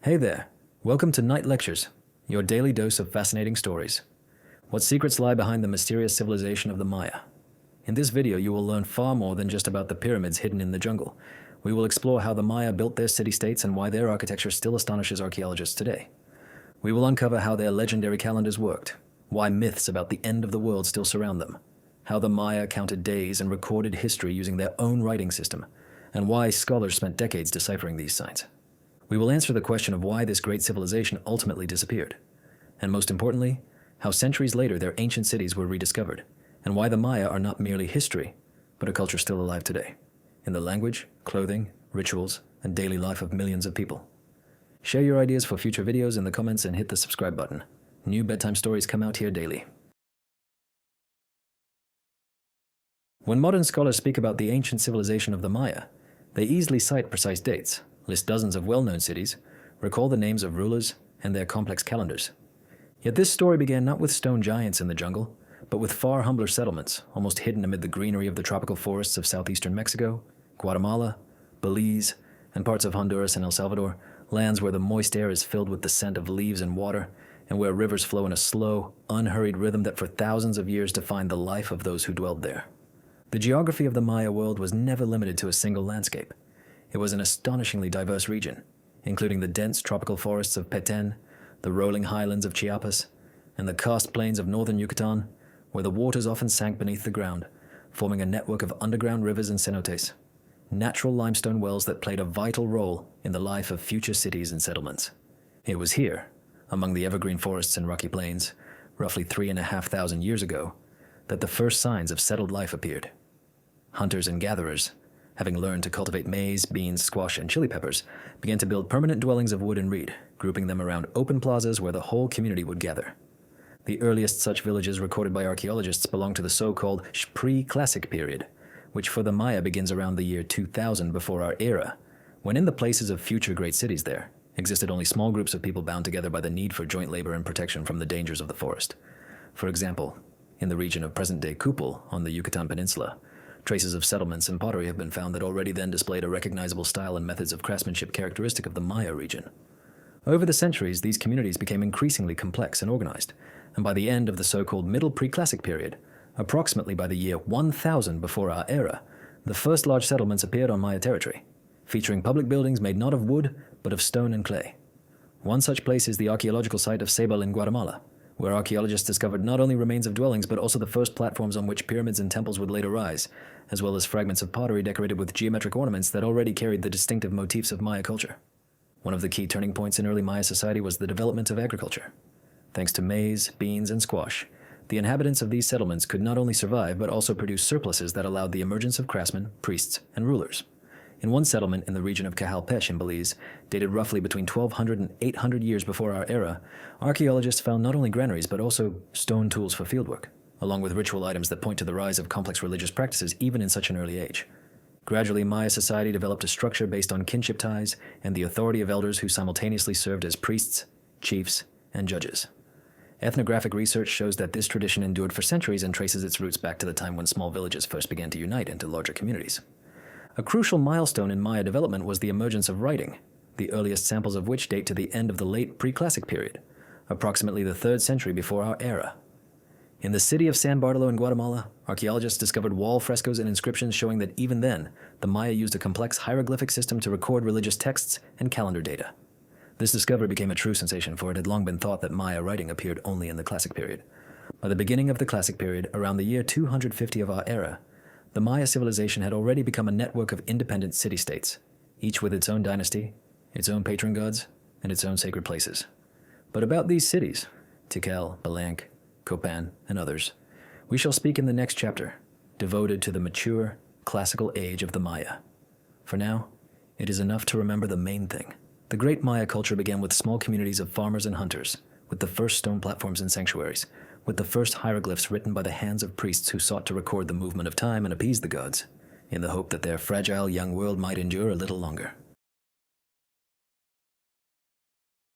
Hey there, welcome to Night Lectures, your daily dose of fascinating stories. What secrets lie behind the mysterious civilization of the Maya? In this video, you will learn far more than just about the pyramids hidden in the jungle. We will explore how the Maya built their city-states and why their architecture still astonishes archaeologists today. We will uncover how their legendary calendars worked, why myths about the end of the world still surround them, how the Maya counted days and recorded history using their own writing system, and why scholars spent decades deciphering these signs. We will answer the question of why this great civilization ultimately disappeared, and most importantly, how centuries later their ancient cities were rediscovered, and why the Maya are not merely history, but a culture still alive today, in the language, clothing, rituals, and daily life of millions of people. Share your ideas for future videos in the comments and hit the subscribe button. New bedtime stories come out here daily. When modern scholars speak about the ancient civilization of the Maya, they easily cite precise dates, list dozens of well-known cities, recall the names of rulers, and their complex calendars. Yet this story began not with stone giants in the jungle, but with far humbler settlements, almost hidden amid the greenery of the tropical forests of southeastern Mexico, Guatemala, Belize, and parts of Honduras and El Salvador, lands where the moist air is filled with the scent of leaves and water, and where rivers flow in a slow, unhurried rhythm that for thousands of years defined the life of those who dwelled there. The geography of the Maya world was never limited to a single landscape. It was an astonishingly diverse region, including the dense tropical forests of Petén, the rolling highlands of Chiapas, and the karst plains of northern Yucatan, where the waters often sank beneath the ground, forming a network of underground rivers and cenotes, natural limestone wells that played a vital role in the life of future cities and settlements. It was here, among the evergreen forests and rocky plains, roughly 3,500 years ago, that the first signs of settled life appeared. Hunters and gatherers, having learned to cultivate maize, beans, squash, and chili peppers, began to build permanent dwellings of wood and reed, grouping them around open plazas where the whole community would gather. The earliest such villages recorded by archaeologists belong to the so-called pre-classic period, which for the Maya begins around the year 2000 before our era, when in the places of future great cities there existed only small groups of people bound together by the need for joint labor and protection from the dangers of the forest. For example, in the region of present-day Copán on the Yucatan Peninsula, traces of settlements and pottery have been found that already then displayed a recognizable style and methods of craftsmanship characteristic of the Maya region. Over the centuries, these communities became increasingly complex and organized, and by the end of the so-called Middle Pre-Classic period, approximately by the year 1000 before our era, the first large settlements appeared on Maya territory, featuring public buildings made not of wood, but of stone and clay. One such place is the archaeological site of Cebal in Guatemala, where archaeologists discovered not only remains of dwellings but also the first platforms on which pyramids and temples would later rise, as well as fragments of pottery decorated with geometric ornaments that already carried the distinctive motifs of Maya culture. One of the key turning points in early Maya society was the development of agriculture. Thanks to maize, beans, and squash, the inhabitants of these settlements could not only survive but also produce surpluses that allowed the emergence of craftsmen, priests, and rulers. In one settlement in the region of Cajalpech in Belize, dated roughly between 1200 and 800 years before our era, archaeologists found not only granaries but also stone tools for fieldwork, along with ritual items that point to the rise of complex religious practices even in such an early age. Gradually, Maya society developed a structure based on kinship ties and the authority of elders who simultaneously served as priests, chiefs, and judges. Ethnographic research shows that this tradition endured for centuries and traces its roots back to the time when small villages first began to unite into larger communities. A crucial milestone in Maya development was the emergence of writing, the earliest samples of which date to the end of the late pre-classic period, approximately the 3rd century before our era. In the city of San Bartolo in Guatemala, archaeologists discovered wall frescoes and inscriptions showing that even then, the Maya used a complex hieroglyphic system to record religious texts and calendar data. This discovery became a true sensation, for it had long been thought that Maya writing appeared only in the classic period. By the beginning of the classic period, around the year 250 of our era, the Maya civilization had already become a network of independent city-states, each with its own dynasty, its own patron gods, and its own sacred places. But about these cities, Tikal, Palenque, Copán, and others, we shall speak in the next chapter, devoted to the mature, classical age of the Maya. For now, it is enough to remember the main thing. The great Maya culture began with small communities of farmers and hunters, with the first stone platforms and sanctuaries, with the first hieroglyphs written by the hands of priests who sought to record the movement of time and appease the gods, in the hope that their fragile young world might endure a little longer.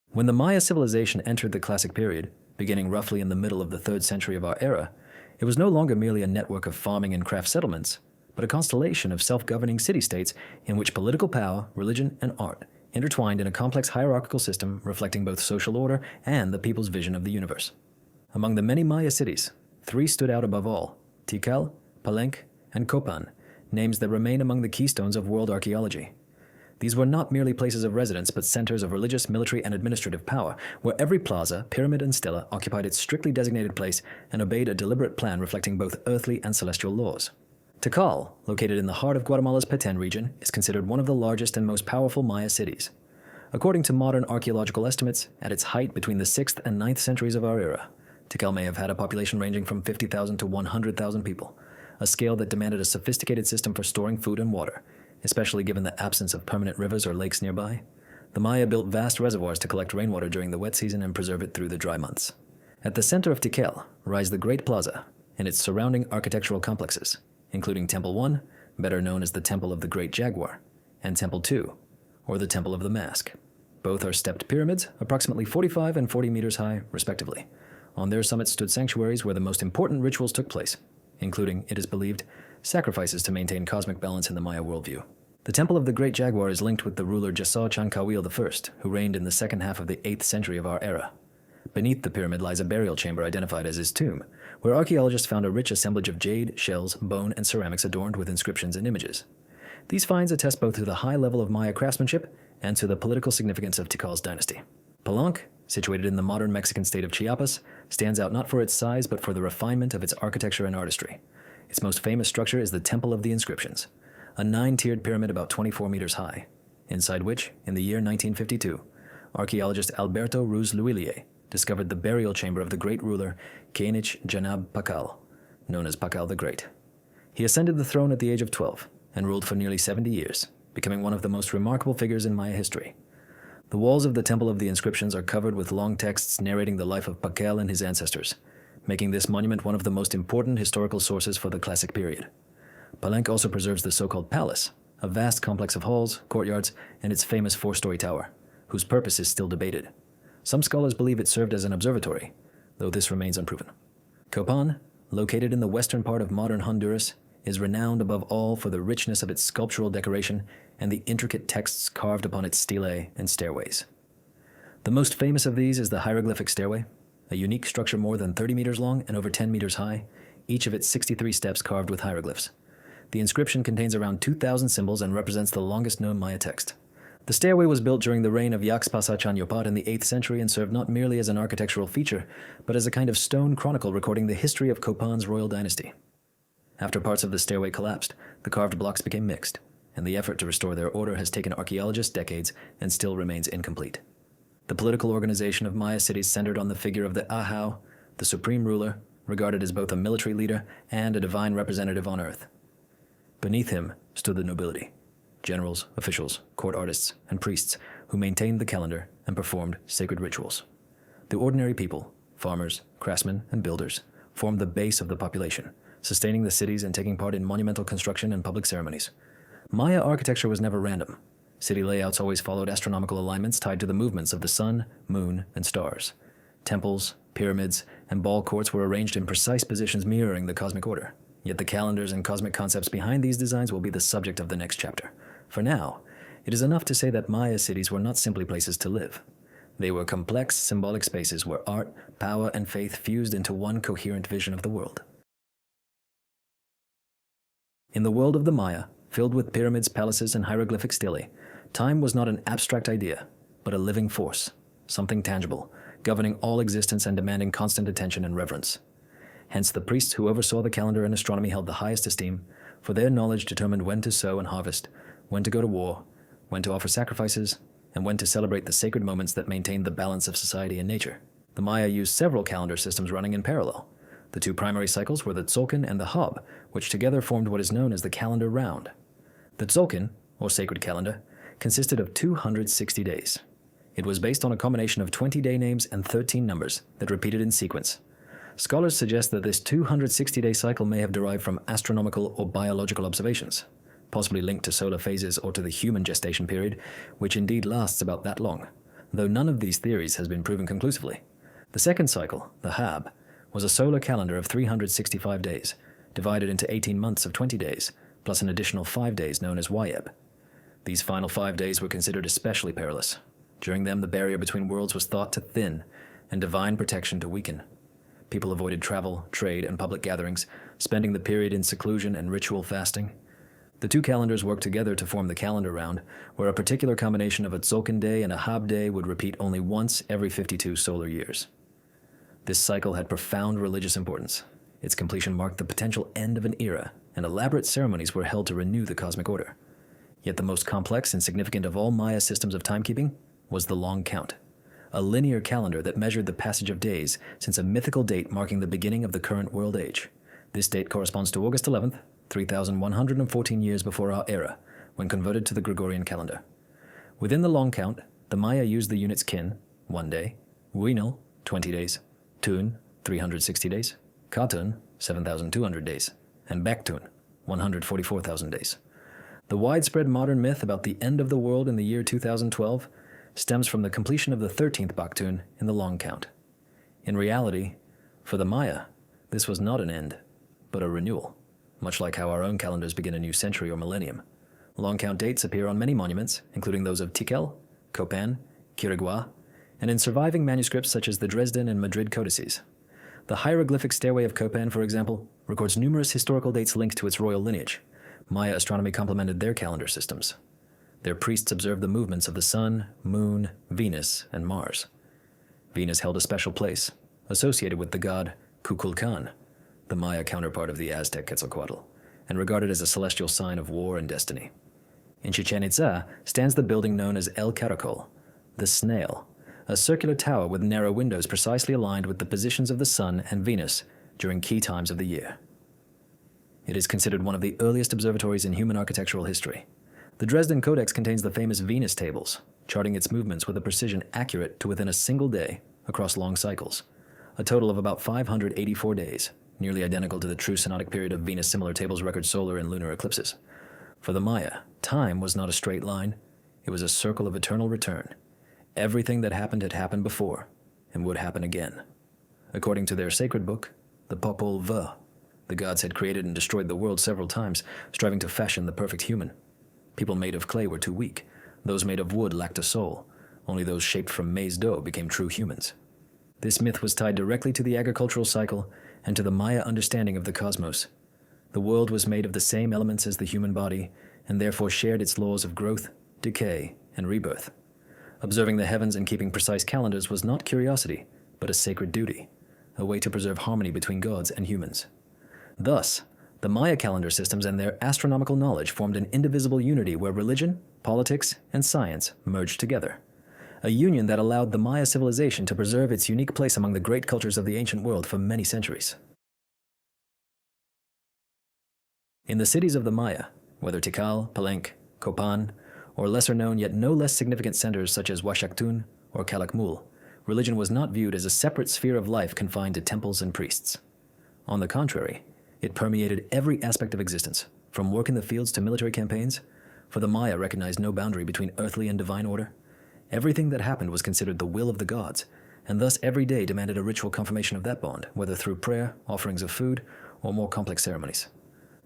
When the Maya civilization entered the classic period, beginning roughly in the middle of the 3rd century of our era, it was no longer merely a network of farming and craft settlements, but a constellation of self-governing city-states in which political power, religion, and art intertwined in a complex hierarchical system reflecting both social order and the people's vision of the universe. Among the many Maya cities, 3 stood out above all: Tikal, Palenque, and Copán, names that remain among the keystones of world archaeology. These were not merely places of residence, but centers of religious, military, and administrative power, where every plaza, pyramid, and stela occupied its strictly designated place and obeyed a deliberate plan reflecting both earthly and celestial laws. Tikal, located in the heart of Guatemala's Petén region, is considered one of the largest and most powerful Maya cities. According to modern archaeological estimates, at its height between the 6th and 9th centuries of our era, Tikal may have had a population ranging from 50,000 to 100,000 people, a scale that demanded a sophisticated system for storing food and water, especially given the absence of permanent rivers or lakes nearby. The Maya built vast reservoirs to collect rainwater during the wet season and preserve it through the dry months. At the center of Tikal rise the Great Plaza and its surrounding architectural complexes, including Temple 1, better known as the Temple of the Great Jaguar, and Temple 2, or the Temple of the Mask. Both are stepped pyramids, approximately 45 and 40 meters high, respectively. On their summits stood sanctuaries where the most important rituals took place, including, it is believed, sacrifices to maintain cosmic balance in the Maya worldview. The Temple of the Great Jaguar is linked with the ruler Jasaw Chankawil I, who reigned in the second half of the 8th century of our era. Beneath the pyramid lies a burial chamber identified as his tomb, where archaeologists found a rich assemblage of jade, shells, bone, and ceramics adorned with inscriptions and images. These finds attest both to the high level of Maya craftsmanship and to the political significance of Tikal's dynasty. Palenque, situated in the modern Mexican state of Chiapas, stands out not for its size but for the refinement of its architecture and artistry. Its most famous structure is the Temple of the Inscriptions, a 9-tiered pyramid about 24 meters high, inside which, in the year 1952, archaeologist Alberto Ruz Luillier discovered the burial chamber of the great ruler Kénich Janab Pakal, known as Pakal the Great. He ascended the throne at the age of 12 and ruled for nearly 70 years, becoming one of the most remarkable figures in Maya history. The walls of the Temple of the Inscriptions are covered with long texts narrating the life of Pakal and his ancestors, making this monument one of the most important historical sources for the Classic period. Palenque also preserves the so-called palace, a vast complex of halls, courtyards, and its famous 4-story tower, whose purpose is still debated. Some scholars believe it served as an observatory, though this remains unproven. Copán, located in the western part of modern Honduras, is renowned above all for the richness of its sculptural decoration and the intricate texts carved upon its stelae and stairways. The most famous of these is the hieroglyphic stairway, a unique structure more than 30 meters long and over 10 meters high, each of its 63 steps carved with hieroglyphs. The inscription contains around 2,000 symbols and represents the longest known Maya text. The stairway was built during the reign of Yaxpasa Chanyopat in the 8th century and served not merely as an architectural feature, but as a kind of stone chronicle recording the history of Copán's royal dynasty. After parts of the stairway collapsed, the carved blocks became mixed, and the effort to restore their order has taken archaeologists decades and still remains incomplete. The political organization of Maya cities centered on the figure of the Ahau, the supreme ruler, regarded as both a military leader and a divine representative on earth. Beneath him stood the nobility, generals, officials, court artists, and priests who maintained the calendar and performed sacred rituals. The ordinary people, farmers, craftsmen, and builders, formed the base of the population, sustaining the cities and taking part in monumental construction and public ceremonies. Maya architecture was never random. City layouts always followed astronomical alignments tied to the movements of the sun, moon, and stars. Temples, pyramids, and ball courts were arranged in precise positions mirroring the cosmic order. Yet the calendars and cosmic concepts behind these designs will be the subject of the next chapter. For now, it is enough to say that Maya cities were not simply places to live. They were complex, symbolic spaces where art, power, and faith fused into one coherent vision of the world. In the world of the Maya, filled with pyramids, palaces, and hieroglyphic stelae, time was not an abstract idea, but a living force, something tangible, governing all existence and demanding constant attention and reverence. Hence the priests who oversaw the calendar and astronomy held the highest esteem, for their knowledge determined when to sow and harvest, when to go to war, when to offer sacrifices, and when to celebrate the sacred moments that maintained the balance of society and nature. The Maya used several calendar systems running in parallel. The 2 primary cycles were the Tzolk'in and the Hab, which together formed what is known as the calendar round. The Tzolk'in, or sacred calendar, consisted of 260 days. It was based on a combination of 20 day names and 13 numbers that repeated in sequence. Scholars suggest that this 260-day cycle may have derived from astronomical or biological observations, possibly linked to solar phases or to the human gestation period, which indeed lasts about that long, though none of these theories has been proven conclusively. The second cycle, the Hab, was a solar calendar of 365 days, divided into 18 months of 20 days, plus an additional 5 days known as Wayeb. These final 5 days were considered especially perilous. During them, the barrier between worlds was thought to thin, and divine protection to weaken. People avoided travel, trade, and public gatherings, spending the period in seclusion and ritual fasting. The two calendars worked together to form the calendar round, where a particular combination of a Tzolk'in day and a Hab day would repeat only once every 52 solar years. This cycle had profound religious importance. Its completion marked the potential end of an era, and elaborate ceremonies were held to renew the cosmic order. Yet the most complex and significant of all Maya systems of timekeeping was the long count, a linear calendar that measured the passage of days since a mythical date marking the beginning of the current world age. This date corresponds to August 11th, 3,114 years before our era, when converted to the Gregorian calendar. Within the long count, the Maya used the units kin, 1 day, Winil, 20 days, Tun, 360 days, Katun, 7,200 days, and Baktun, 144,000 days. The widespread modern myth about the end of the world in the year 2012 stems from the completion of the 13th Baktun in the long count. In reality, for the Maya, this was not an end, but a renewal, much like how our own calendars begin a new century or millennium. Long count dates appear on many monuments, including those of Tikal, Copán, Quirigua, and in surviving manuscripts such as the Dresden and Madrid Codices. The hieroglyphic stairway of Copán, for example, records numerous historical dates linked to its royal lineage. Maya astronomy complemented their calendar systems. Their priests observed the movements of the sun, moon, Venus, and Mars. Venus held a special place, associated with the god Kukulkan, the Maya counterpart of the Aztec Quetzalcoatl, and regarded as a celestial sign of war and destiny. In Chichen Itza stands the building known as El Caracol, the snail, a circular tower with narrow windows precisely aligned with the positions of the sun and Venus during key times of the year. It is considered one of the earliest observatories in human architectural history. The Dresden Codex contains the famous Venus tables, charting its movements with a precision accurate to within a single day across long cycles, a total of about 584 days, nearly identical to the true synodic period of Venus-similar tables record solar and lunar eclipses. For the Maya, time was not a straight line. It was a circle of eternal return. Everything that happened had happened before and would happen again. According to their sacred book, the Popol Vuh, the gods had created and destroyed the world several times, striving to fashion the perfect human. People made of clay were too weak. Those made of wood lacked a soul. Only those shaped from maize dough became true humans. This myth was tied directly to the agricultural cycle and to the Maya understanding of the cosmos. The world was made of the same elements as the human body, and therefore shared its laws of growth, decay, and rebirth. Observing the heavens and keeping precise calendars was not curiosity, but a sacred duty, a way to preserve harmony between gods and humans. Thus, the Maya calendar systems and their astronomical knowledge formed an indivisible unity where religion, politics, and science merged together. A union that allowed the Maya civilization to preserve its unique place among the great cultures of the ancient world for many centuries. In the cities of the Maya, whether Tikal, Palenque, Copán, or lesser-known yet no less significant centers such as Huashactún or Calakmul, religion was not viewed as a separate sphere of life confined to temples and priests. On the contrary, it permeated every aspect of existence, from work in the fields to military campaigns, for the Maya recognized no boundary between earthly and divine order. Everything that happened was considered the will of the gods, and thus every day demanded a ritual confirmation of that bond, whether through prayer, offerings of food, or more complex ceremonies.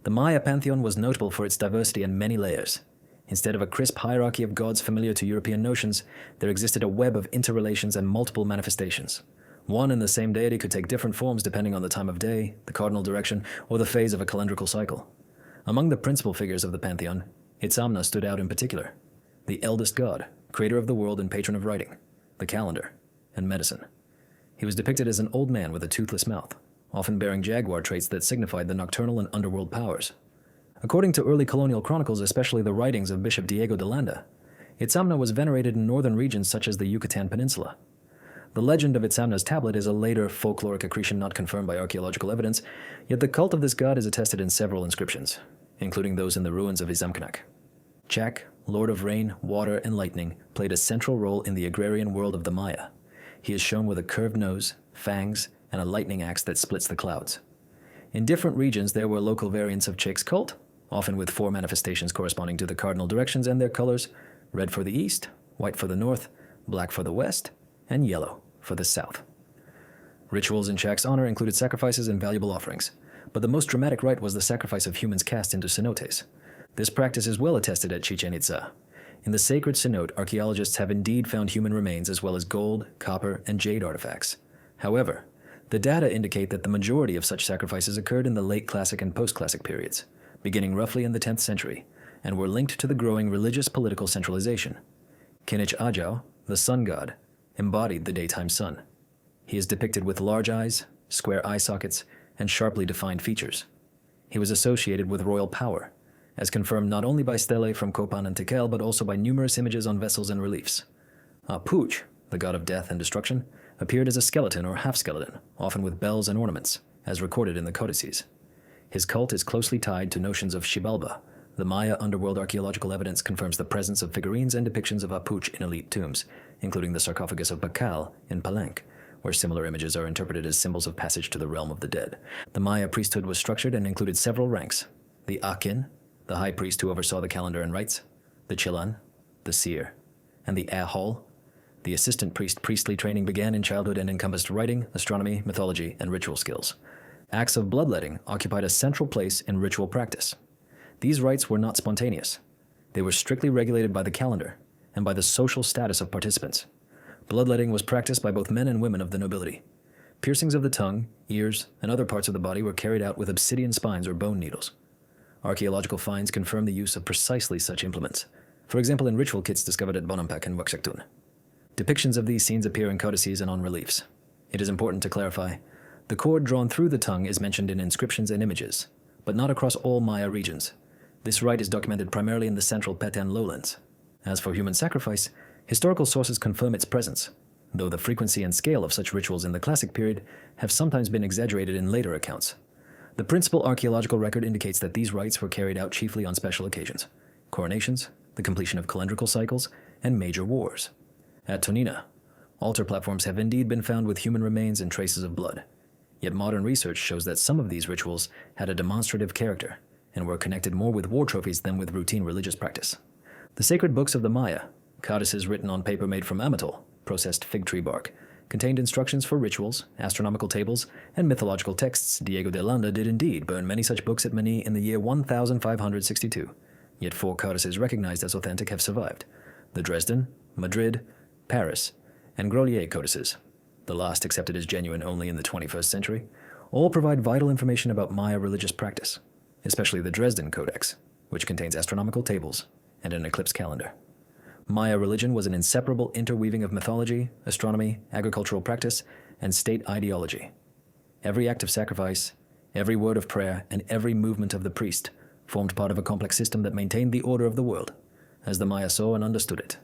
The Maya pantheon was notable for its diversity and many layers. Instead of a crisp hierarchy of gods familiar to European notions, there existed a web of interrelations and multiple manifestations. One and the same deity could take different forms depending on the time of day, the cardinal direction, or the phase of a calendrical cycle. Among the principal figures of the pantheon, Itzamna stood out in particular, the eldest god, creator of the world and patron of writing, the calendar, and medicine. He was depicted as an old man with a toothless mouth, often bearing jaguar traits that signified the nocturnal and underworld powers. According to early colonial chronicles, especially the writings of Bishop Diego de Landa, Itzamna was venerated in northern regions such as the Yucatan Peninsula. The legend of Itzamna's tablet is a later folkloric accretion not confirmed by archaeological evidence, yet the cult of this god is attested in several inscriptions, including those in the ruins of Izamkanak. Chak, lord of rain, water, and lightning, played a central role in the agrarian world of the Maya. He is shown with a curved nose, fangs, and a lightning axe that splits the clouds. In different regions, there were local variants of Chak's cult, often with 4 manifestations corresponding to the cardinal directions and their colors: red for the east, white for the north, black for the west, and yellow for the south. Rituals in Chak's honor included sacrifices and valuable offerings, but the most dramatic rite was the sacrifice of humans cast into cenotes. This practice is well attested at Chichen Itza. In the sacred cenote, archaeologists have indeed found human remains as well as gold, copper, and jade artifacts. However, the data indicate that the majority of such sacrifices occurred in the late Classic and post-Classic periods, beginning roughly in the 10th century, and were linked to the growing religious political centralization. Kinich Ajau, the sun god, embodied the daytime sun. He is depicted with large eyes, square eye sockets, and sharply defined features. He was associated with royal power, as confirmed not only by stelae from Copán and Tikal, but also by numerous images on vessels and reliefs. Apuch, the god of death and destruction, appeared as a skeleton or half-skeleton, often with bells and ornaments, as recorded in the Codices. His cult is closely tied to notions of Xibalba. The Maya underworld archaeological evidence confirms the presence of figurines and depictions of Apuch in elite tombs, including the sarcophagus of Tikal in Palenque, where similar images are interpreted as symbols of passage to the realm of the dead. The Maya priesthood was structured and included several ranks: the Akin, the high priest who oversaw the calendar and rites; the Chilan, the seer; and the Ahol. The assistant priestly training began in childhood and encompassed writing, astronomy, mythology, and ritual skills. Acts of bloodletting occupied a central place in ritual practice. These rites were not spontaneous. They were strictly regulated by the calendar and by the social status of participants. Bloodletting was practiced by both men and women of the nobility. Piercings of the tongue, ears, and other parts of the body were carried out with obsidian spines or bone needles. Archaeological finds confirm the use of precisely such implements, for example in ritual kits discovered at Bonampak and Waksaktun. Depictions of these scenes appear in codices and on reliefs. It is important to clarify, the cord drawn through the tongue is mentioned in inscriptions and images, but not across all Maya regions. This rite is documented primarily in the central Petan lowlands. As for human sacrifice, historical sources confirm its presence, though the frequency and scale of such rituals in the Classic period have sometimes been exaggerated in later accounts. The principal archaeological record indicates that these rites were carried out chiefly on special occasions: coronations, the completion of calendrical cycles, and major wars. At Tonina, altar platforms have indeed been found with human remains and traces of blood. Yet modern research shows that some of these rituals had a demonstrative character and were connected more with war trophies than with routine religious practice. The sacred books of the Maya, codices written on paper made from amatol, processed fig tree bark, contained instructions for rituals, astronomical tables, and mythological texts. Diego de Landa did indeed burn many such books at Mani in the year 1562, yet 4 codices recognized as authentic have survived: the Dresden, Madrid, Paris, and Grolier codices, the last accepted as genuine only in the 21st century, all provide vital information about Maya religious practice, especially the Dresden Codex, which contains astronomical tables and an eclipse calendar. Maya religion was an inseparable interweaving of mythology, astronomy, agricultural practice, and state ideology. Every act of sacrifice, every word of prayer, and every movement of the priest formed part of a complex system that maintained the order of the world, as the Maya saw and understood it.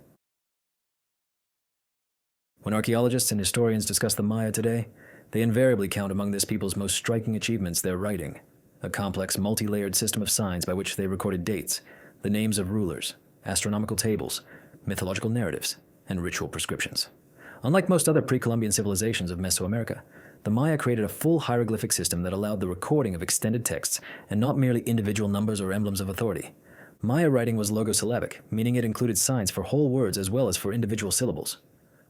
When archaeologists and historians discuss the Maya today, they invariably count among this people's most striking achievements their writing, a complex, multi-layered system of signs by which they recorded dates, the names of rulers, astronomical tables, mythological narratives, and ritual prescriptions. Unlike most other pre-Columbian civilizations of Mesoamerica, the Maya created a full hieroglyphic system that allowed the recording of extended texts and not merely individual numbers or emblems of authority. Maya writing was logosyllabic, meaning it included signs for whole words as well as for individual syllables.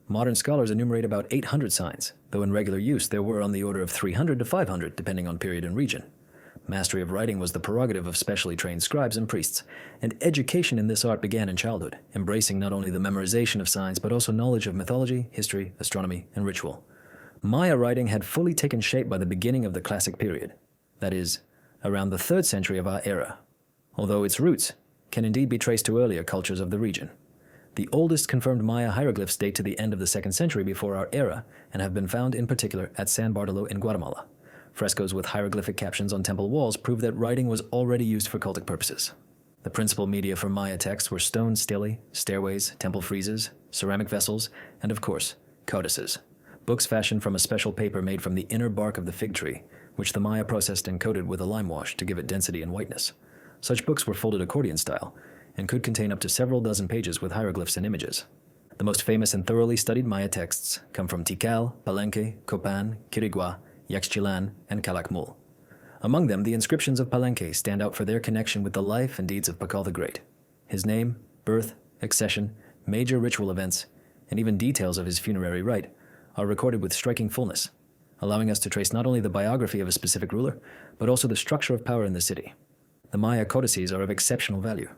Modern scholars enumerate about 800 signs, though in regular use there were on the order of 300 to 500 depending on period and region. Mastery of writing was the prerogative of specially trained scribes and priests, and education in this art began in childhood, embracing not only the memorization of signs but also knowledge of mythology, history, astronomy, and ritual. Maya writing had fully taken shape by the beginning of the Classic period, that is, around the 3rd century of our era, although its roots can indeed be traced to earlier cultures of the region. The oldest confirmed Maya hieroglyphs date to the end of the 2nd century before our era and have been found in particular at San Bartolo in Guatemala. Frescoes with hieroglyphic captions on temple walls prove that writing was already used for cultic purposes. The principal media for Maya texts were stone stelae, stairways, temple friezes, ceramic vessels, and of course, codices, books fashioned from a special paper made from the inner bark of the fig tree, which the Maya processed and coated with a lime wash to give it density and whiteness. Such books were folded accordion style and could contain up to several dozen pages with hieroglyphs and images. The most famous and thoroughly studied Maya texts come from Tikal, Palenque, Copán, Quirigua, Yaxchilan, and Calakmul. Among them, the inscriptions of Palenque stand out for their connection with the life and deeds of Pakal the Great. His name, birth, accession, major ritual events, and even details of his funerary rite are recorded with striking fullness, allowing us to trace not only the biography of a specific ruler, but also the structure of power in the city. The Maya codices are of exceptional value.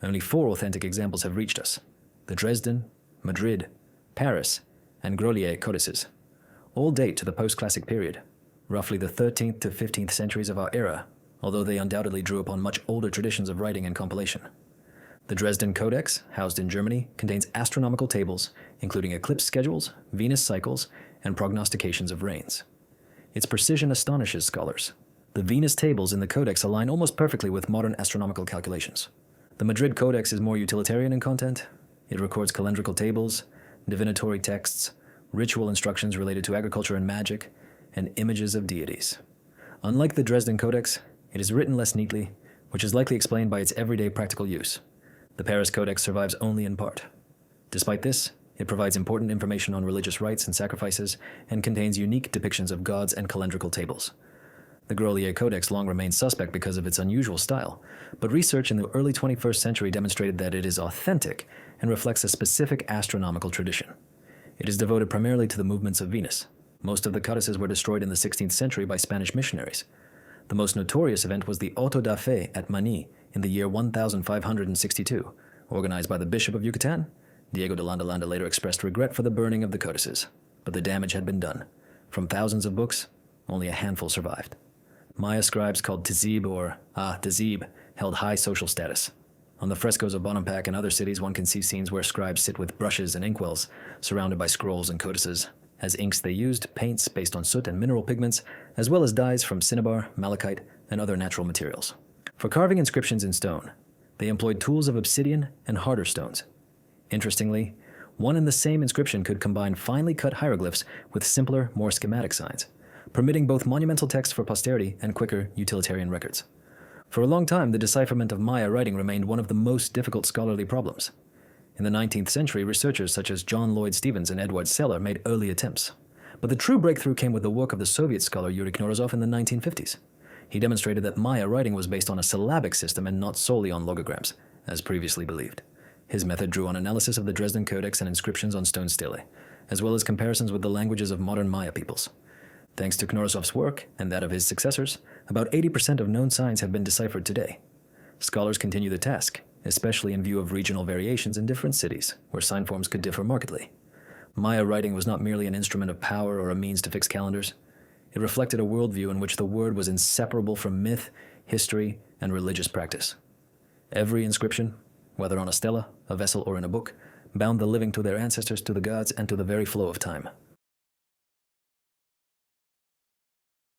Only 4 authentic examples have reached us: the Dresden, Madrid, Paris, and Grolier codices. All date to the post-classic period, roughly the 13th to 15th centuries of our era, although they undoubtedly drew upon much older traditions of writing and compilation. The Dresden Codex, housed in Germany, contains astronomical tables, including eclipse schedules, Venus cycles, and prognostications of rains. Its precision astonishes scholars. The Venus tables in the Codex align almost perfectly with modern astronomical calculations. The Madrid Codex is more utilitarian in content. It records calendrical tables, divinatory texts, ritual instructions related to agriculture and magic, and images of deities. Unlike the Dresden Codex, it is written less neatly, which is likely explained by its everyday practical use. The Paris Codex survives only in part. Despite this, it provides important information on religious rites and sacrifices and contains unique depictions of gods and calendrical tables. The Grolier Codex long remained suspect because of its unusual style, but research in the early 21st century demonstrated that it is authentic and reflects a specific astronomical tradition. It is devoted primarily to the movements of Venus. Most of the codices were destroyed in the 16th century by Spanish missionaries. The most notorious event was the Auto da Fe at Mani in the year 1562, organized by the Bishop of Yucatan. Diego de Landa Landa later expressed regret for the burning of the codices, but the damage had been done. From thousands of books, only a handful survived. Maya scribes called Tzib or Tzib held high social status. On the frescoes of Bonampak and other cities, one can see scenes where scribes sit with brushes and inkwells, surrounded by scrolls and codices. As inks they used paints based on soot and mineral pigments, as well as dyes from cinnabar, malachite, and other natural materials. For carving inscriptions in stone, they employed tools of obsidian and harder stones. Interestingly, one and the same inscription could combine finely cut hieroglyphs with simpler, more schematic signs, permitting both monumental text for posterity and quicker utilitarian records. For a long time, the decipherment of Maya writing remained one of the most difficult scholarly problems. In the 19th century, researchers such as John Lloyd Stevens and Edward Seller made early attempts. But the true breakthrough came with the work of the Soviet scholar Yuri Knorozov in the 1950s. He demonstrated that Maya writing was based on a syllabic system and not solely on logograms, as previously believed. His method drew on analysis of the Dresden Codex and inscriptions on stone stelae, as well as comparisons with the languages of modern Maya peoples. Thanks to Knorozov's work and that of his successors, about 80% of known signs have been deciphered today. Scholars continue the task, especially in view of regional variations in different cities, where sign forms could differ markedly. Maya writing was not merely an instrument of power or a means to fix calendars. It reflected a worldview in which the word was inseparable from myth, history, and religious practice. Every inscription, whether on a stela, a vessel, or in a book, bound the living to their ancestors, to the gods, and to the very flow of time.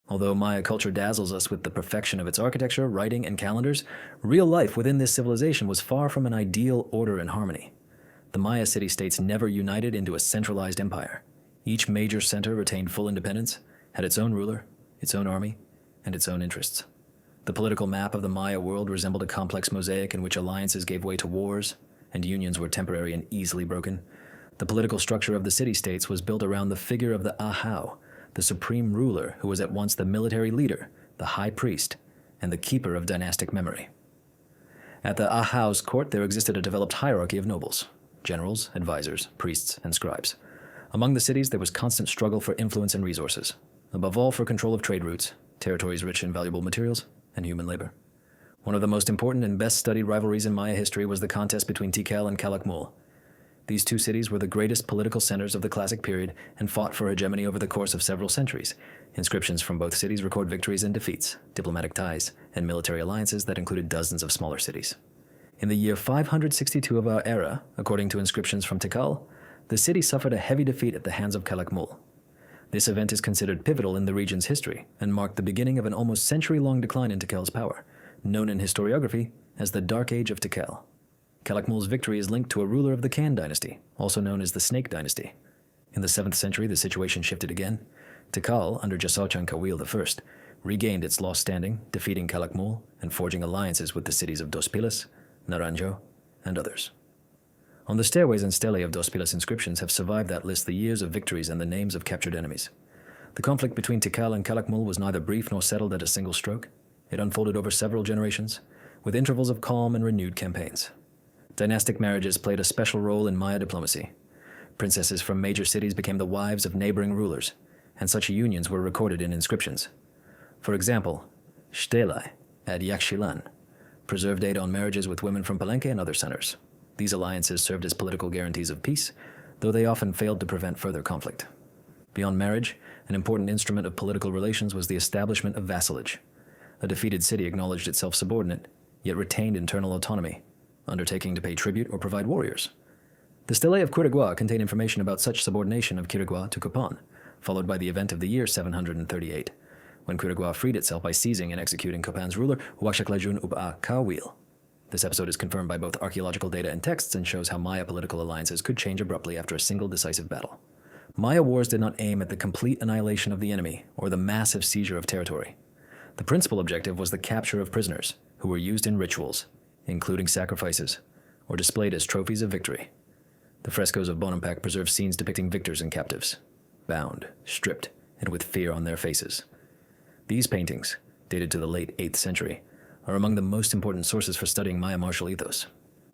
Although Maya culture dazzles us with the perfection of its architecture, writing, and calendars, real life within this civilization was far from an ideal order and harmony. The Maya city-states never united into a centralized empire. Each major center retained full independence, had its own ruler, its own army, and its own interests. The political map of the Maya world resembled a complex mosaic in which alliances gave way to wars, and unions were temporary and easily broken. The political structure of the city-states was built around the figure of the Ahau, the supreme ruler who was at once the military leader, the high priest, and the keeper of dynastic memory. At the Ahau's court there existed a developed hierarchy of nobles, generals, advisors, priests, and scribes. Among the cities there was constant struggle for influence and resources, above all for control of trade routes, territories rich in valuable materials, and human labor. One of the most important and best-studied rivalries in Maya history was the contest between Tikal and Calakmul. These two cities were the greatest political centers of the classic period and fought for hegemony over the course of several centuries. Inscriptions from both cities record victories and defeats, diplomatic ties, and military alliances that included dozens of smaller cities. In the year 562 of our era, according to inscriptions from Tikal, the city suffered a heavy defeat at the hands of Calakmul. This event is considered pivotal in the region's history and marked the beginning of an almost century-long decline in Tikal's power, known in historiography as the Dark Age of Tikal. Calakmul's victory is linked to a ruler of the Khan dynasty, also known as the Snake dynasty. In the 7th century, the situation shifted again. Tikal, under Jasauchan Kawil I, regained its lost standing, defeating Calakmul and forging alliances with the cities of Dos Pilas, Naranjo, and others. On the stairways and stelae of Dos Pilas inscriptions have survived that list the years of victories and the names of captured enemies. The conflict between Tikal and Calakmul was neither brief nor settled at a single stroke. It unfolded over several generations, with intervals of calm and renewed campaigns. Dynastic marriages played a special role in Maya diplomacy. Princesses from major cities became the wives of neighboring rulers, and such unions were recorded in inscriptions. For example, Shtelai at Yaxchilan preserved data on marriages with women from Palenque and other centers. These alliances served as political guarantees of peace, though they often failed to prevent further conflict. Beyond marriage, an important instrument of political relations was the establishment of vassalage. A defeated city acknowledged itself subordinate, yet retained internal autonomy, undertaking to pay tribute or provide warriors. The Stele of Quirigua contain information about such subordination of Quirigua to Copán, followed by the event of the year 738, when Quirigua freed itself by seizing and executing Copán's ruler, Huaxaclajun Ub'a Kawil. This episode is confirmed by both archaeological data and texts and shows how Maya political alliances could change abruptly after a single decisive battle. Maya wars did not aim at the complete annihilation of the enemy or the massive seizure of territory. The principal objective was the capture of prisoners, who were used in rituals, including sacrifices, or displayed as trophies of victory. The frescoes of Bonampak preserve scenes depicting victors and captives, bound, stripped, and with fear on their faces. These paintings, dated to the late 8th century, are among the most important sources for studying Maya martial ethos.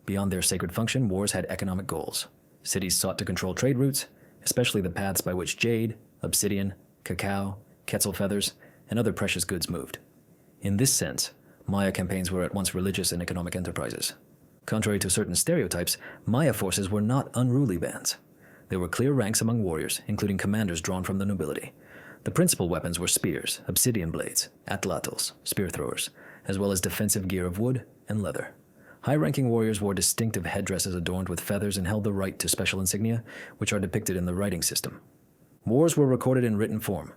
Beyond their sacred function, wars had economic goals. Cities sought to control trade routes, especially the paths by which jade, obsidian, cacao, quetzal feathers, and other precious goods moved. In this sense, Maya campaigns were at once religious and economic enterprises. Contrary to certain stereotypes, Maya forces were not unruly bands. There were clear ranks among warriors, including commanders drawn from the nobility. The principal weapons were spears, obsidian blades, atlatls, spear throwers, as well as defensive gear of wood and leather. High-ranking warriors wore distinctive headdresses adorned with feathers and held the right to special insignia, which are depicted in the writing system. Wars were recorded in written form.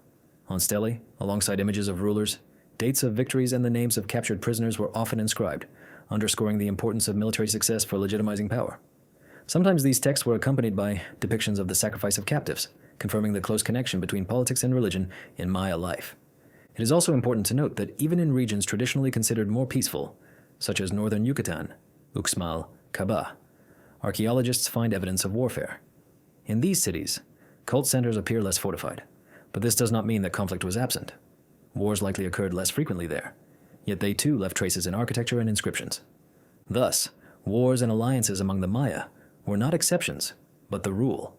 On stelae, alongside images of rulers, dates of victories and the names of captured prisoners were often inscribed, underscoring the importance of military success for legitimizing power. Sometimes these texts were accompanied by depictions of the sacrifice of captives, confirming the close connection between politics and religion in Maya life. It is also important to note that even in regions traditionally considered more peaceful, such as northern Yucatan, Uxmal, Cabá, archaeologists find evidence of warfare. In these cities, cult centers appear less fortified, but this does not mean that conflict was absent. Wars likely occurred less frequently there, yet they too left traces in architecture and inscriptions. Thus, wars and alliances among the Maya were not exceptions, but the rule,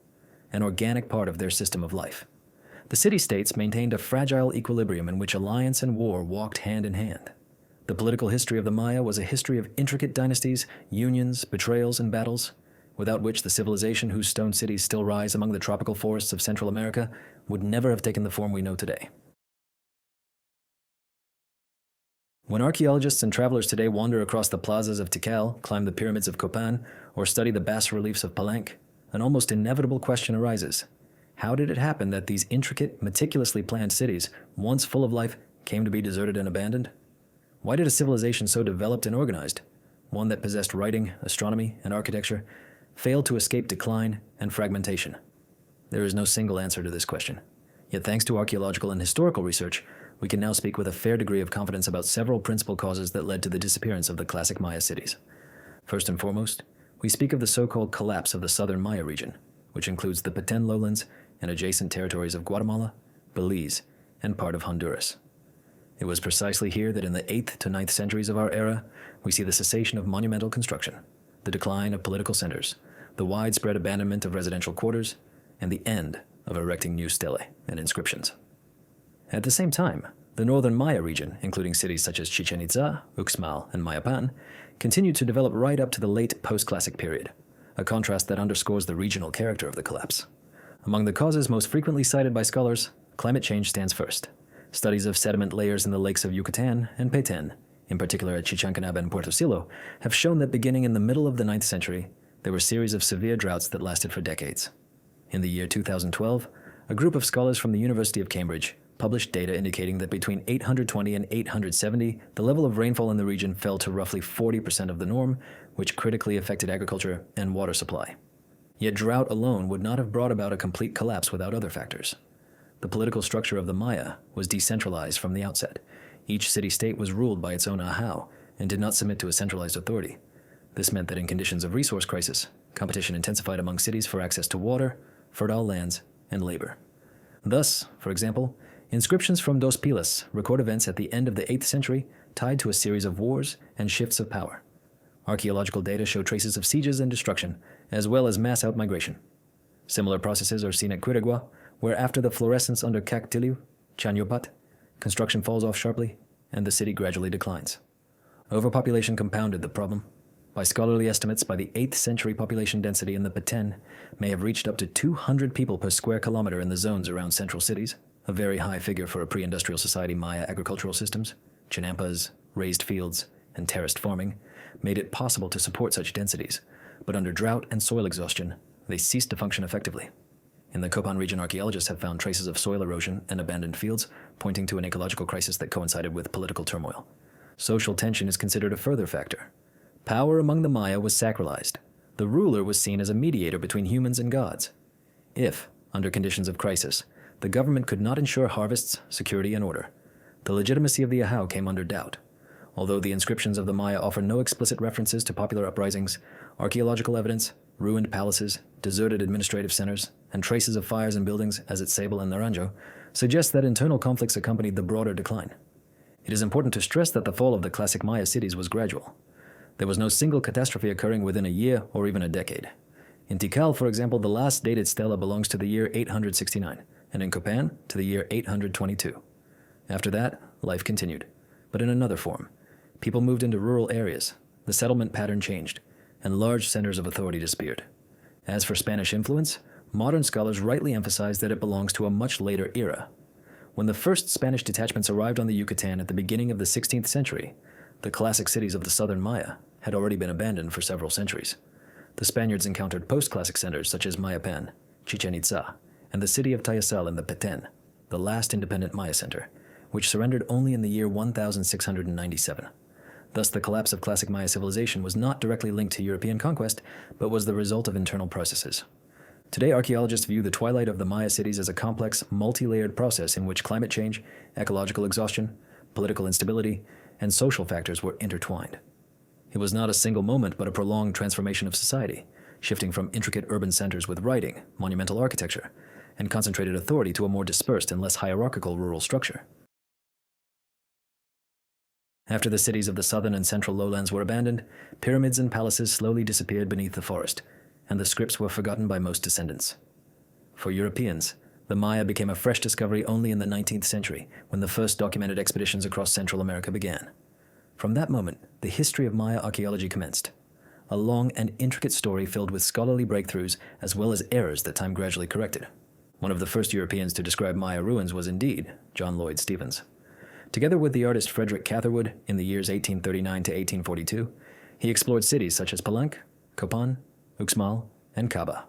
an organic part of their system of life. The city-states maintained a fragile equilibrium in which alliance and war walked hand in hand. The political history of the Maya was a history of intricate dynasties, unions, betrayals, and battles, without which the civilization whose stone cities still rise among the tropical forests of Central America would never have taken the form we know today. When archaeologists and travelers today wander across the plazas of Tikal, climb the pyramids of Copán, or study the bas-reliefs of Palenque, an almost inevitable question arises. How did it happen that these intricate, meticulously planned cities, once full of life, came to be deserted and abandoned? Why did a civilization so developed and organized, one that possessed writing, astronomy, and architecture, fail to escape decline and fragmentation? There is no single answer to this question. Yet thanks to archaeological and historical research, we can now speak with a fair degree of confidence about several principal causes that led to the disappearance of the classic Maya cities. First and foremost, we speak of the so-called collapse of the southern Maya region, which includes the Petén lowlands and adjacent territories of Guatemala, Belize, and part of Honduras. It was precisely here that in the 8th to 9th centuries of our era, we see the cessation of monumental construction, the decline of political centers, the widespread abandonment of residential quarters, and the end of erecting new stelae and inscriptions. At the same time, the northern Maya region, including cities such as Chichen Itza, Uxmal, and Mayapan, continued to develop right up to the late post-classic period, a contrast that underscores the regional character of the collapse. Among the causes most frequently cited by scholars, climate change stands first. Studies of sediment layers in the lakes of Yucatan and Petén, in particular at Chichancanaba and Puerto Silo, have shown that beginning in the middle of the 9th century, there were series of severe droughts that lasted for decades. In the year 2012, a group of scholars from the University of Cambridge published data indicating that between 820 and 870, the level of rainfall in the region fell to roughly 40% of the norm, which critically affected agriculture and water supply. Yet drought alone would not have brought about a complete collapse without other factors. The political structure of the Maya was decentralized from the outset. Each city-state was ruled by its own ahau and did not submit to a centralized authority. This meant that in conditions of resource crisis, competition intensified among cities for access to water, fertile lands, and labor. Thus, for example, inscriptions from Dos Pilas record events at the end of the 8th century tied to a series of wars and shifts of power. Archaeological data show traces of sieges and destruction, as well as mass outmigration. Similar processes are seen at Quirigua, where after the florescence under Cactiliu, Chanyopat, construction falls off sharply, and the city gradually declines. Overpopulation compounded the problem. By scholarly estimates, by the 8th century population density in the Petén may have reached up to 200 people per square kilometer in the zones around central cities, a very high figure for a pre-industrial society. Maya agricultural systems, chinampas, raised fields, and terraced farming made it possible to support such densities, but under drought and soil exhaustion, they ceased to function effectively. In the Copán region, archaeologists have found traces of soil erosion and abandoned fields, pointing to an ecological crisis that coincided with political turmoil. Social tension is considered a further factor. Power among the Maya was sacralized. The ruler was seen as a mediator between humans and gods. If, under conditions of crisis, the government could not ensure harvests, security, and order, the legitimacy of the Ahau came under doubt. Although the inscriptions of the Maya offer no explicit references to popular uprisings, archaeological evidence, ruined palaces, deserted administrative centers, and traces of fires in buildings as at Sabal and Naranjo suggest that internal conflicts accompanied the broader decline. It is important to stress that the fall of the classic Maya cities was gradual. There was no single catastrophe occurring within a year or even a decade. In Tikal, for example, the last dated stela belongs to the year 869, and in Copán to the year 822. After that, life continued, but in another form. People moved into rural areas, the settlement pattern changed, and large centers of authority disappeared. As for Spanish influence, modern scholars rightly emphasize that it belongs to a much later era. When the first Spanish detachments arrived on the Yucatan at the beginning of the 16th century, the classic cities of the southern Maya had already been abandoned for several centuries. The Spaniards encountered post-classic centers such as Mayapan, Chichen Itza, and the city of Tayasal in the Petén, the last independent Maya center, which surrendered only in the year 1697. Thus, the collapse of classic Maya civilization was not directly linked to European conquest, but was the result of internal processes. Today, archaeologists view the twilight of the Maya cities as a complex, multi-layered process in which climate change, ecological exhaustion, political instability, and social factors were intertwined. It was not a single moment, but a prolonged transformation of society, shifting from intricate urban centers with writing, monumental architecture, and concentrated authority to a more dispersed and less hierarchical rural structure. After the cities of the southern and central lowlands were abandoned, pyramids and palaces slowly disappeared beneath the forest, and the scripts were forgotten by most descendants. For Europeans, the Maya became a fresh discovery only in the 19th century, when the first documented expeditions across Central America began. From that moment, the history of Maya archaeology commenced, a long and intricate story filled with scholarly breakthroughs as well as errors that time gradually corrected. One of the first Europeans to describe Maya ruins was indeed John Lloyd Stephens. Together with the artist Frederick Catherwood in the years 1839 to 1842, he explored cities such as Palenque, Copán, Uxmal, and Caba,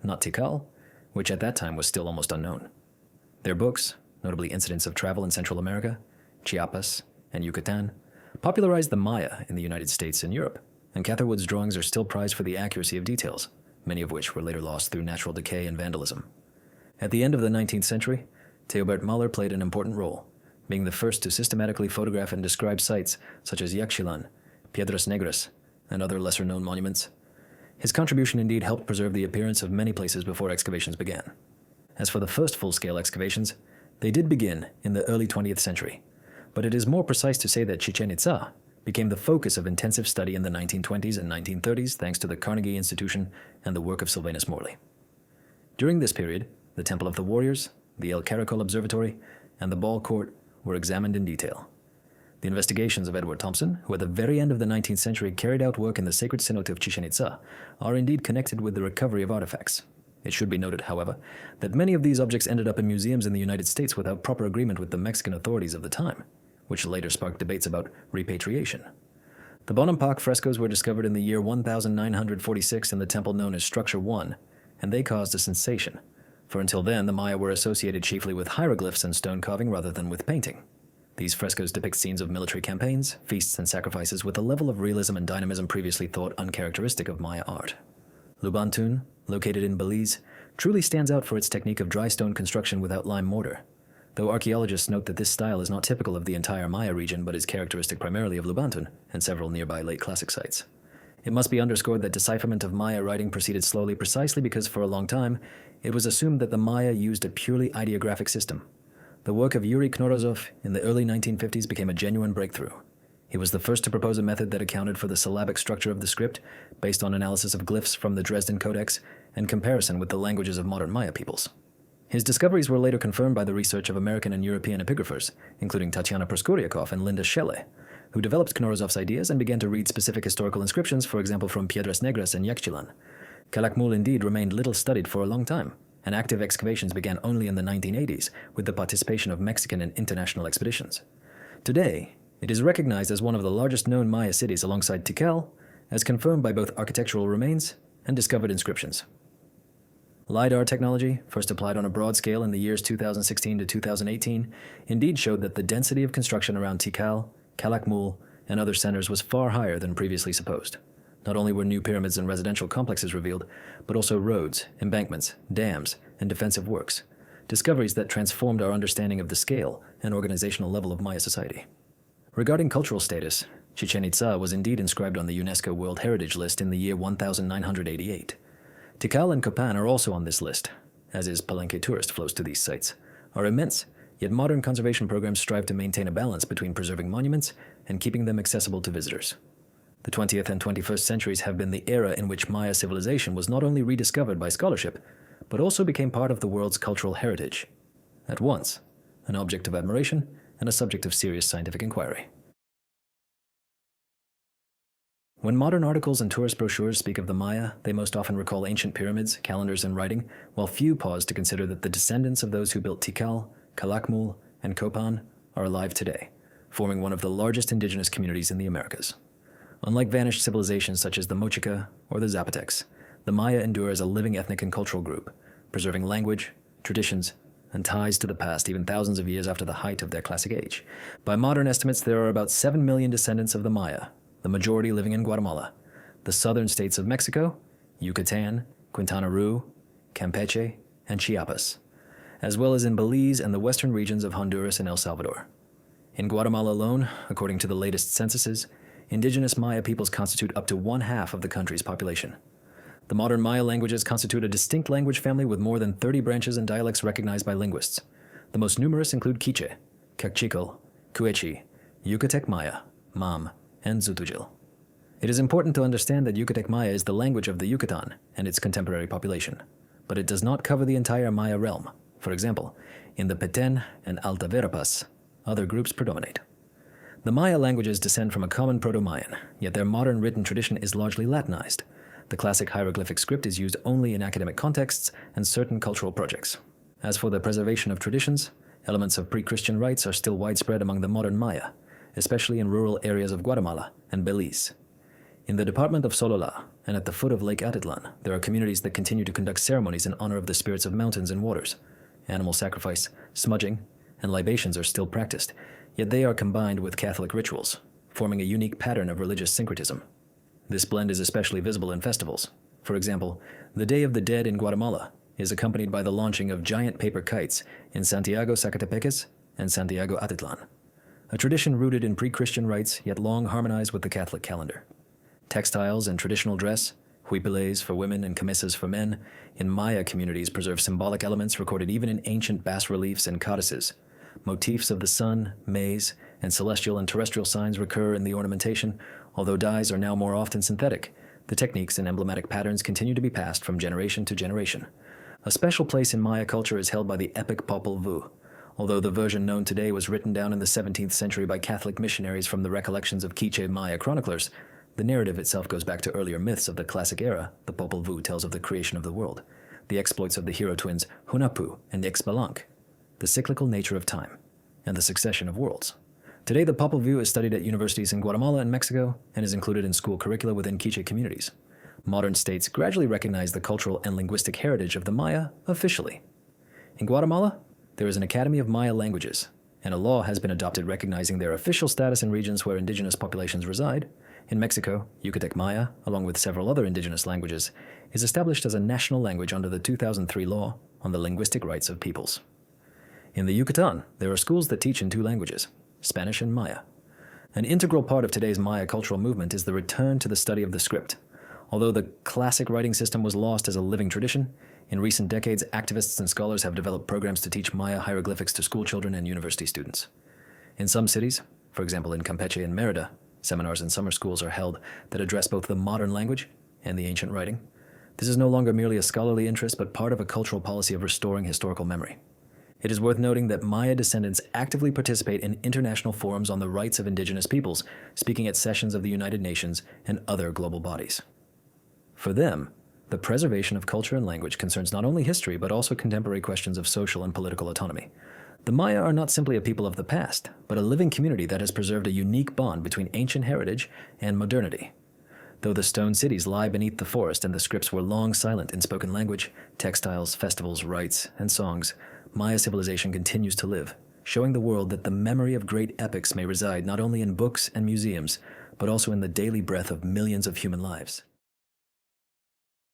not Tikal, which at that time was still almost unknown. Their books, notably Incidents of Travel in Central America, Chiapas, and Yucatan, popularized the Maya in the United States and Europe, and Catherwood's drawings are still prized for the accuracy of details, many of which were later lost through natural decay and vandalism. At the end of the 19th century, Theobert Mahler played an important role, being the first to systematically photograph and describe sites such as Yaxchilan, Piedras Negras, and other lesser-known monuments. His contribution indeed helped preserve the appearance of many places before excavations began. As for the first full-scale excavations, they did begin in the early 20th century, but it is more precise to say that Chichen Itza became the focus of intensive study in the 1920s and 1930s thanks to the Carnegie Institution and the work of Sylvanus Morley. During this period, the Temple of the Warriors, the El Caracol Observatory, and the Ball Court were examined in detail. The investigations of Edward Thompson, who at the very end of the 19th century carried out work in the sacred cenote of Chichen Itza, are indeed connected with the recovery of artifacts. It should be noted, however, that many of these objects ended up in museums in the United States without proper agreement with the Mexican authorities of the time, which later sparked debates about repatriation. The Bonampak frescoes were discovered in the year 1946 in the temple known as Structure 1, and they caused a sensation, for until then the Maya were associated chiefly with hieroglyphs and stone carving rather than with painting. These frescoes depict scenes of military campaigns, feasts, and sacrifices with a level of realism and dynamism previously thought uncharacteristic of Maya art. Lubantun, located in Belize, truly stands out for its technique of dry stone construction without lime mortar, though archaeologists note that this style is not typical of the entire Maya region but is characteristic primarily of Lubantun and several nearby late classic sites. It must be underscored that decipherment of Maya writing proceeded slowly precisely because for a long time it was assumed that the Maya used a purely ideographic system. The work of Yuri Knorozov in the early 1950s became a genuine breakthrough. He was the first to propose a method that accounted for the syllabic structure of the script based on analysis of glyphs from the Dresden Codex and comparison with the languages of modern Maya peoples. His discoveries were later confirmed by the research of American and European epigraphers, including Tatiana Proskouriakov and Linda Schelle, who developed Knorozov's ideas and began to read specific historical inscriptions, for example from Piedras Negras and Yaxchilan. Calakmul indeed remained little studied for a long time, and active excavations began only in the 1980s with the participation of Mexican and international expeditions. Today, it is recognized as one of the largest known Maya cities alongside Tikal, as confirmed by both architectural remains and discovered inscriptions. LiDAR technology, first applied on a broad scale in the years 2016 to 2018, indeed showed that the density of construction around Tikal, Calakmul, and other centers was far higher than previously supposed. Not only were new pyramids and residential complexes revealed, but also roads, embankments, dams, and defensive works, discoveries that transformed our understanding of the scale and organizational level of Maya society. Regarding cultural status, Chichen Itza was indeed inscribed on the UNESCO World Heritage List in the year 1988. Tikal and Copán are also on this list, as is Palenque. Tourist flows to these sites are immense, yet modern conservation programs strive to maintain a balance between preserving monuments and keeping them accessible to visitors. The 20th and 21st centuries have been the era in which Maya civilization was not only rediscovered by scholarship, but also became part of the world's cultural heritage. At once, an object of admiration and a subject of serious scientific inquiry. When modern articles and tourist brochures speak of the Maya, they most often recall ancient pyramids, calendars, and writing, while few pause to consider that the descendants of those who built Tikal, Calakmul, and Copán are alive today, forming one of the largest indigenous communities in the Americas. Unlike vanished civilizations such as the Mochica or the Zapotecs, the Maya endure as a living ethnic and cultural group, preserving language, traditions, and ties to the past even thousands of years after the height of their classic age. By modern estimates, there are about 7 million descendants of the Maya, the majority living in Guatemala, the southern states of Mexico, Yucatan, Quintana Roo, Campeche, and Chiapas, as well as in Belize and the western regions of Honduras and El Salvador. In Guatemala alone, according to the latest censuses, indigenous Maya peoples constitute up to 1/2 of the country's population. The modern Maya languages constitute a distinct language family with more than 30 branches and dialects recognized by linguists. The most numerous include Quiche, Kaqchikel, Quechua, Yucatec Maya, Mam, and Zutujil. It is important to understand that Yucatec Maya is the language of the Yucatan and its contemporary population, but it does not cover the entire Maya realm. For example, in the Petén and Alta Verapaz, other groups predominate. The Maya languages descend from a common Proto-Mayan, yet their modern written tradition is largely Latinized. The classic hieroglyphic script is used only in academic contexts and certain cultural projects. As for the preservation of traditions, elements of pre-Christian rites are still widespread among the modern Maya, especially in rural areas of Guatemala and Belize. In the department of Sololá and at the foot of Lake Atitlan, there are communities that continue to conduct ceremonies in honor of the spirits of mountains and waters. Animal sacrifice, smudging, and libations are still practiced, yet they are combined with Catholic rituals, forming a unique pattern of religious syncretism. This blend is especially visible in festivals. For example, the Day of the Dead in Guatemala is accompanied by the launching of giant paper kites in Santiago Zacatepeques and Santiago Atitlan, a tradition rooted in pre-Christian rites yet long harmonized with the Catholic calendar. Textiles and traditional dress, huipiles for women and camisas for men, in Maya communities preserve symbolic elements recorded even in ancient bas-reliefs and codices. Motifs of the sun, maize, and celestial and terrestrial signs recur in the ornamentation, although dyes are now more often synthetic. The techniques and emblematic patterns continue to be passed from generation to generation. A special place in Maya culture is held by the epic Popol Vuh. Although the version known today was written down in the 17th century by Catholic missionaries from the recollections of Quiche Maya chroniclers, the narrative itself goes back to earlier myths of the classic era. The Popol Vuh tells of the creation of the world, the exploits of the hero twins Hunahpu and Ixbalanque, the cyclical nature of time, and the succession of worlds. Today, the Popol Vuh is studied at universities in Guatemala and Mexico and is included in school curricula within Quiche communities. Modern states gradually recognize the cultural and linguistic heritage of the Maya officially. In Guatemala, there is an Academy of Maya Languages, and a law has been adopted recognizing their official status in regions where indigenous populations reside. In Mexico, Yucatec Maya, along with several other indigenous languages, is established as a national language under the 2003 law on the linguistic rights of peoples. In the Yucatan, there are schools that teach in 2 languages, Spanish and Maya. An integral part of today's Maya cultural movement is the return to the study of the script. Although the classic writing system was lost as a living tradition, in recent decades, activists and scholars have developed programs to teach Maya hieroglyphics to school children and university students. In some cities, for example in Campeche and Mérida, seminars and summer schools are held that address both the modern language and the ancient writing. This is no longer merely a scholarly interest, but part of a cultural policy of restoring historical memory. It is worth noting that Maya descendants actively participate in international forums on the rights of indigenous peoples, speaking at sessions of the United Nations and other global bodies. For them, the preservation of culture and language concerns not only history but also contemporary questions of social and political autonomy. The Maya are not simply a people of the past, but a living community that has preserved a unique bond between ancient heritage and modernity. Though the stone cities lie beneath the forest and the scripts were long silent in spoken language, textiles, festivals, rites, and songs, Maya civilization continues to live, showing the world that the memory of great epics may reside not only in books and museums, but also in the daily breath of millions of human lives.